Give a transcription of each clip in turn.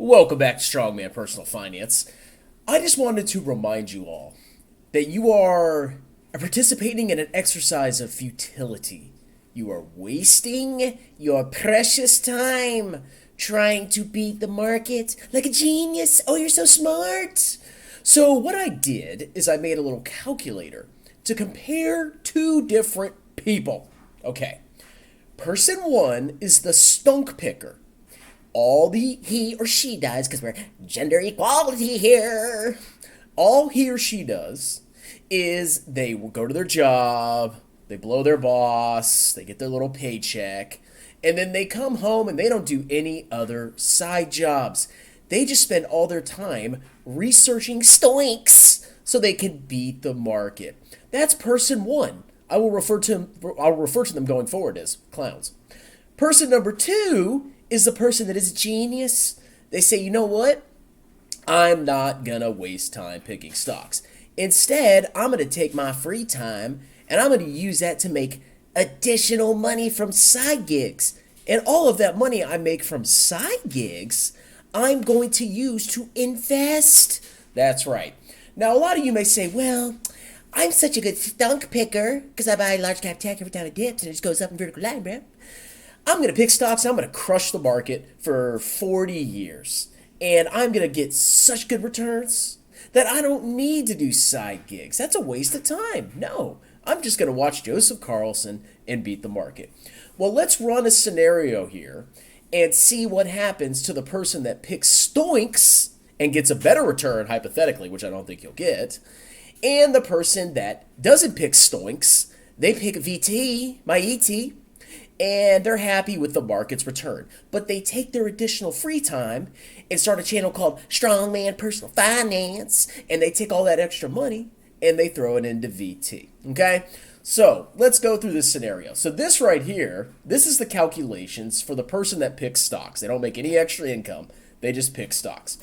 Welcome back to Strongman Personal Finance. I just wanted to remind you all that you are participating in an exercise of futility. You are wasting your precious time trying to beat the market like a genius. Oh, you're so smart. So what I did is I made a little calculator to compare two different people. Okay. Person one is the stunk picker. All he or she does, because we're gender equality here, all he or she does is they will go to their job, they blow their boss, they get their little paycheck, and then they come home and they don't do any other side jobs. They just spend all their time researching stoics so they can beat the market. That's person one. I'll refer to them going forward as clowns. Person number two is the person that is a genius. They say, you know what? I'm not gonna waste time picking stocks. Instead, I'm gonna take my free time and I'm gonna use that to make additional money from side gigs. And all of that money I make from side gigs, I'm going to use to invest. That's right. Now, a lot of you may say, well, I'm such a good stunk picker because I buy large cap tech every time it dips and it just goes up in vertical line, bro. I'm going to pick stocks. I'm going to crush the market for 40 years. And I'm going to get such good returns that I don't need to do side gigs. That's a waste of time. No, I'm just going to watch Joseph Carlson and beat the market. Well, let's run a scenario here and see what happens to the person that picks stoinks and gets a better return, hypothetically, which I don't think you'll get, and the person that doesn't pick stoinks. They pick VT, my ET, and they're happy with the market's return. But they take their additional free time and start a channel called Strongman Personal Finance, and they take all that extra money and they throw it into VT. Okay? So let's go through this scenario. So this right here, this is the calculations for the person that picks stocks. They don't make any extra income. They just pick stocks.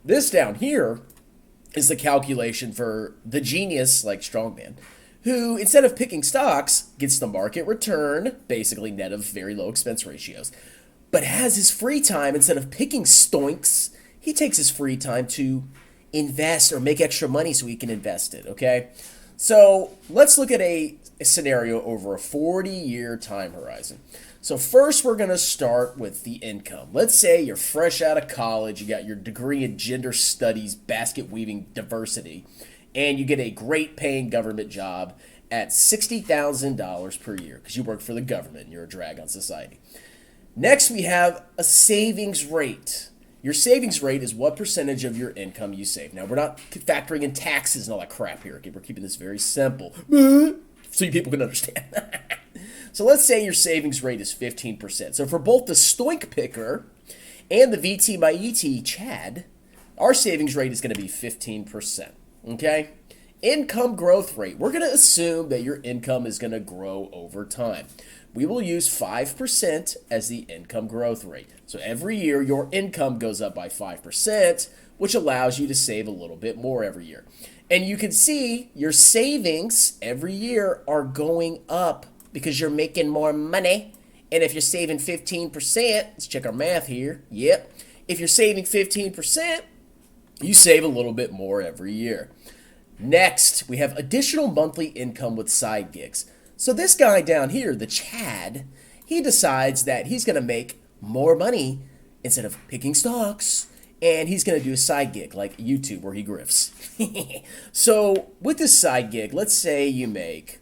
This down here is the calculation for the genius like Strongman, who, instead of picking stocks, gets the market return, basically net of very low expense ratios, but has his free time, instead of picking stoinks, he takes his free time to invest or make extra money so he can invest it, okay? So let's look at a scenario over a 40-year time horizon. So first we're going to start with the income. Let's say you're fresh out of college, you got your degree in gender studies, basket weaving diversity, and you get a great paying government job at $60,000 per year because you work for the government and you're a drag on society. Next, we have a savings rate. Your savings rate is what percentage of your income you save. Now, we're not factoring in taxes and all that crap here. Okay? We're keeping this very simple so you people can understand. So let's say your savings rate is 15%. So for both the stoink picker and the VT by ET Chad, our savings rate is going to be 15%. Okay? Income growth rate. We're going to assume that your income is going to grow over time. We will use 5% as the income growth rate. So every year your income goes up by 5%, which allows you to save a little bit more every year. And you can see your savings every year are going up because you're making more money. And if you're saving 15%, let's check our math here. Yep. If you're saving 15%, you save a little bit more every year. Next, we have additional monthly income with side gigs. So this guy down here, the Chad, he decides that he's going to make more money instead of picking stocks, and he's going to do a side gig like YouTube where he grifts. So with this side gig, let's say you make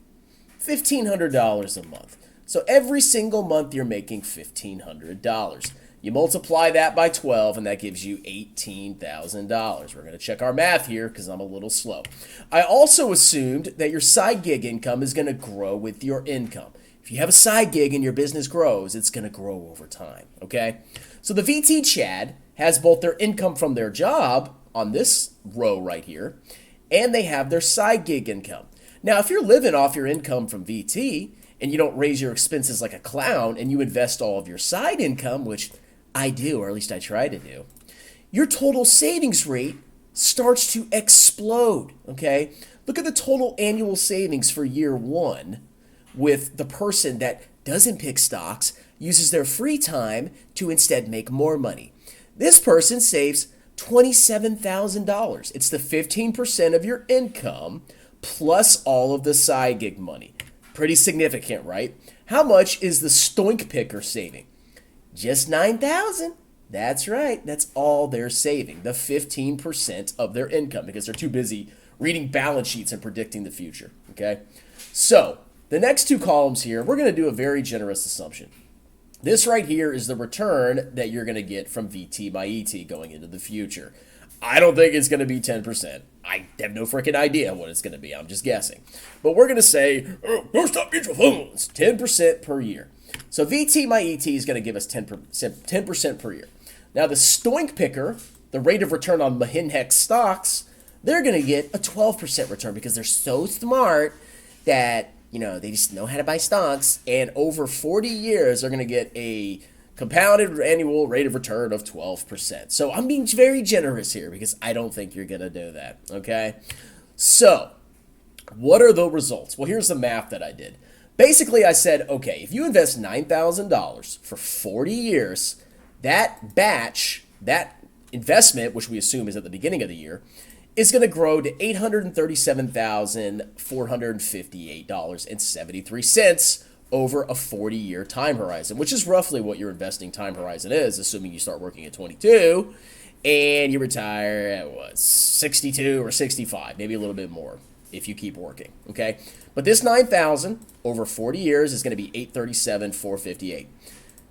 $1,500 a month. So every single month you're making $1,500. You multiply that by 12, and that gives you $18,000. We're going to check our math here because I'm a little slow. I also assumed that your side gig income is going to grow with your income. If you have a side gig and your business grows, it's going to grow over time, okay? So the VT Chad has both their income from their job on this row right here, and they have their side gig income. Now, if you're living off your income from VT and you don't raise your expenses like a clown and you invest all of your side income, which I do, or at least I try to do, your total savings rate starts to explode, okay? Look at the total annual savings for year one with the person that doesn't pick stocks, uses their free time to instead make more money. This person saves $27,000. It's the 15% of your income plus all of the side gig money. Pretty significant, right? How much is the stoink picker saving? Just $9,000. That's right. That's all they're saving, the 15% of their income, because they're too busy reading balance sheets and predicting the future, okay? So the next two columns here, we're going to do a very generous assumption. This right here is the return that you're going to get from VT by ET going into the future. I don't think it's going to be 10%. I have no freaking idea what it's going to be. I'm just guessing. But we're going to say, First Up Mutual Funds, 10% per year. So VT by ET is going to give us 10% per year. Now the stoink picker, the rate of return on Mahinhex stocks, they're going to get a 12% return because they're so smart that, they just know how to buy stocks. And over 40 years, they're going to get a compounded annual rate of return of 12%. So I'm being very generous here because I don't think you're going to do that, okay? So what are the results? Well, here's the math that I did. Basically, I said, okay, if you invest $9,000 for 40 years, that batch, that investment, which we assume is at the beginning of the year, is going to grow to $837,458.73 over a 40-year time horizon, which is roughly what your investing time horizon is, assuming you start working at 22 and you retire at 62 or 65, maybe a little bit more if you keep working, okay? But this 9,000 over 40 years is going to be 837,458.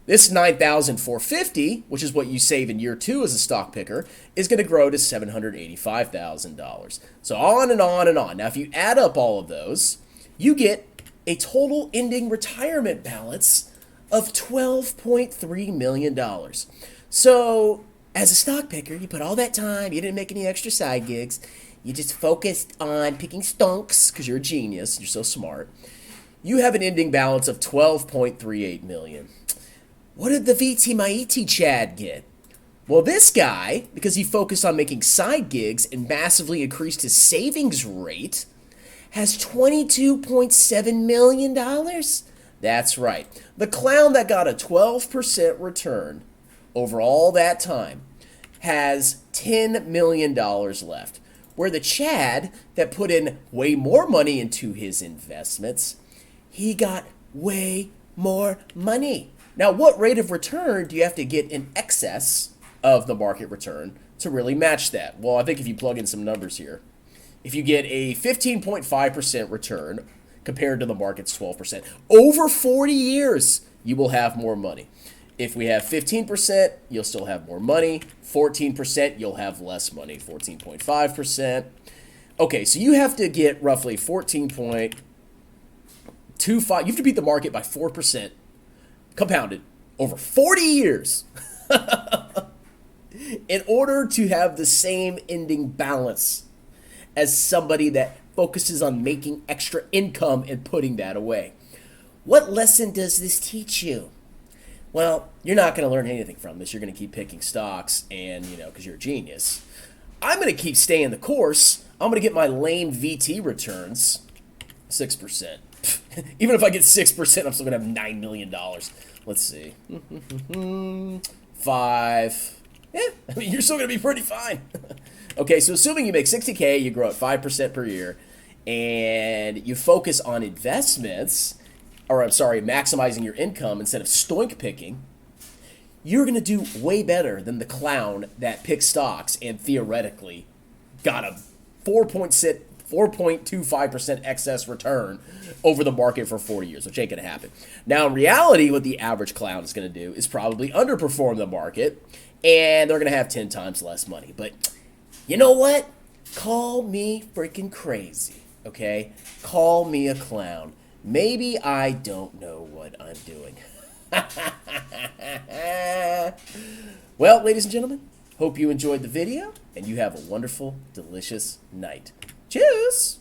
This 9,450, which is what you save in year 2 as a stock picker, is going to grow to $785,000. So on and on and on. Now, if you add up all of those, you get a total ending retirement balance of $12.3 million. So as a stock picker, you put all that time, you didn't make any extra side gigs, you just focused on picking stonks because you're a genius, you're so smart. You have an ending balance of $12.38 million. What did the VT Maiti Chad get? Well, this guy, because he focused on making side gigs and massively increased his savings rate, has $22.7 million. That's right. The clown that got a 12% return over all that time has $10 million left. Where the Chad that put in way more money into his investments, he got way more money. Now, what rate of return do you have to get in excess of the market return to really match that? Well, I think if you plug in some numbers here, if you get a 15.5% return compared to the market's 12%, over 40 years, you will have more money. If we have 15%, you'll still have more money. 14%, you'll have less money. 14.5%. Okay, so you have to get roughly 14.25. You have to beat the market by 4%. Compounded over 40 years in order to have the same ending balance as somebody that focuses on making extra income and putting that away. What lesson does this teach you? Well, you're not going to learn anything from this. You're going to keep picking stocks and, because you're a genius. I'm going to keep staying the course. I'm going to get my lame VT returns, 6%. Even if I get 6%, I'm still going to have $9 million. Let's see. 5. Yeah, you're still going to be pretty fine. Okay, so assuming you make $60K, you grow at 5% per year, and you focus on investments, maximizing your income instead of stoink picking, you're going to do way better than the clown that picks stocks and theoretically got a 4.25% excess return over the market for 40 years, which ain't going to happen. Now, in reality, what the average clown is going to do is probably underperform the market, and they're going to have 10 times less money. But you know what? Call me freaking crazy, okay? Call me a clown. Maybe I don't know what I'm doing. Well, ladies and gentlemen, hope you enjoyed the video, and you have a wonderful, delicious night. Cheers!